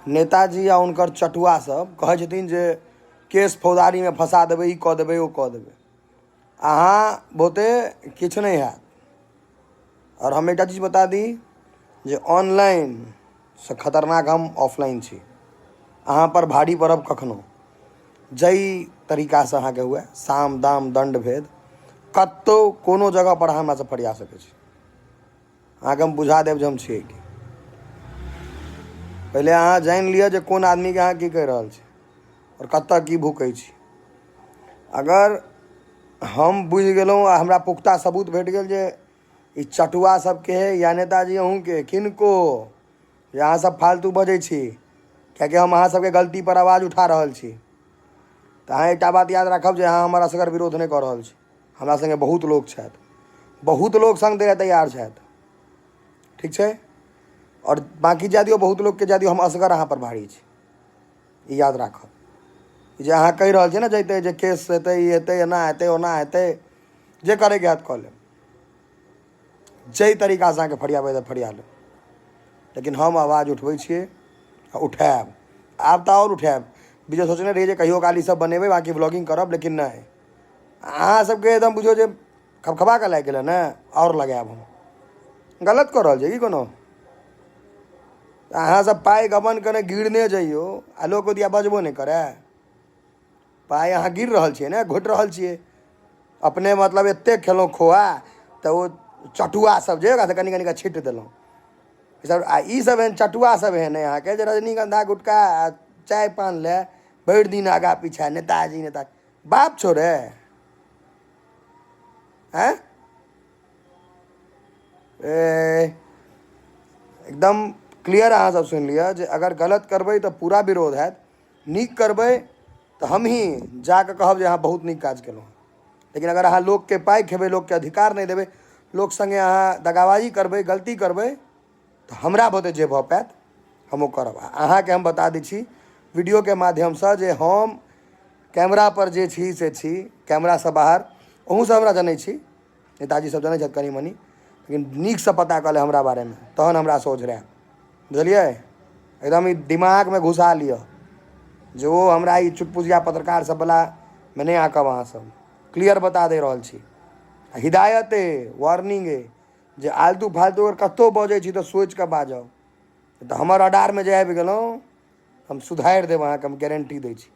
नेताजी आ उनकर चटुआ सब कहै छथिन जे केस फौजदारी में फंसा देबै, ई कऽ देबै, ओ कऽ देबै। अहाँ बहुते किछु नहीं हैत। और हम एकटा चीज बता दी जे ऑनलाइन से खतरनाक हम ऑफलाइन छी। अहाँ पर भारी पड़ब कखनो जई तरीका से अहाँ के हुए साम दाम दंड भेद कत्तो कोनो जगह पर हमरा से फरिया सकै छी। अहाँ के हम बुझा देब जे हम छियै कि पहले अहाँ जानि लिअ जे कोन आदमी के अहाँ की कहि रहल छी और कत्तऽ की भूकै छी। अगर हम बुझि गेलहुँ आ हमरा पुख्ता सबूत भेट गेल जे ई चटुआ सबके या नेताजी अहूँके किनको जे अहाँ सब फालतू बजै छी किएकि हम अहाँ सबके गलती पर आवाज़ उठा रहल छी, तऽ अहाँ एकटा बात याद राखब जे अहाँ हमर असगर विरोध नहीं कऽ रहल छी। हमरा संगे बहुत लोग छथि, बहुत लोग संग दै तैयार छथि, ठीक छै। और बाकी जादियो बहुत लोग के जादियो हम असगर अहाँ पर भारी छी, ई याद राखब। जे अहाँ कहि रहल छियै ने जैते जे केस हेतै, ई हेतै, एना हेतै, ओना हेतै, जे करैके हैत कऽ लेब, जै तरीका से अहाँके फरियाबै तऽ फरिया लेब। लेकिन हम आवाज़ उठबै छियै आ उठायब। आब तऽ और उठायब। बीच सोचने रहिए जे कहियो काल ई सब बनेबै बाकी व्लॉगिंग करब, लेकिन नहीं, अहाँ सबके एकदम बुझियो जे खपखपा के लागि गेल ने, और लगायब हम। गलत कऽ रहल छियै कि कोनो अहाँ सब पाइ गबन करे गिरने जइयो आ लोक दिया बजबो नहीं करे। पाइ अहाँ गिर रहल छियै ने, घोटि रहल छियै अपने, मतलब एते खेलौं खोआ तऽ ओ चटुआ सब जे ओकरा कनि कनि छीट देलहुँ। ई सब एहन चटुआ सब एहन अइ अहाँके जे रजनीगंधा गुटका आ चाय पान ले भरि दिन आगा पीछा नेताजी नेताजी। बाप छोड़े हैं एकदम क्लियर अहाँ सब सुनि लिअ जे अगर गलत करबै तऽ पूरा विरोध हैत, नीक करबै तऽ हम ही जाके कहब जे अहाँ बहुत नीक काज केलहुँ। लेकिन अगर अहाँ लोग के पाइ खेबै, लोग के अधिकार नहीं देबै, लोग संगे अहाँ दगाबाजी करबै, गलती करबै, तो हमरा बुते जे भऽ पायत हम ओ करब। अहाँ के हम बता दै छी वीडियो के माध्यम से जे हम कैमरा पर जे छी से छी, कैमरा से बाहर अहूँ सब हमरा जनै छी, नेताजी सब जनै छथि कनी मनी, लेकिन नीक से पता कऽ ले हमरा बारे में, तहन हमरा सोझ रहै, बुझलिए। एकदम ई दिमाग में घुसा लिअ जो हमरा ई चुटपुजिया पत्रकार सब वाला में नहीं आकब। अहाँ सब क्लियर बता दे रहल छी, हिदायत है, वार्निंग है जे आलतू फालतू अगर कत्तो बजै छी तऽ सोच कऽ बाजब। तऽ हमर अडार में जे आबि गेलहुँ हम सुधारि देब, अहाँके हम गारंटी दै छी।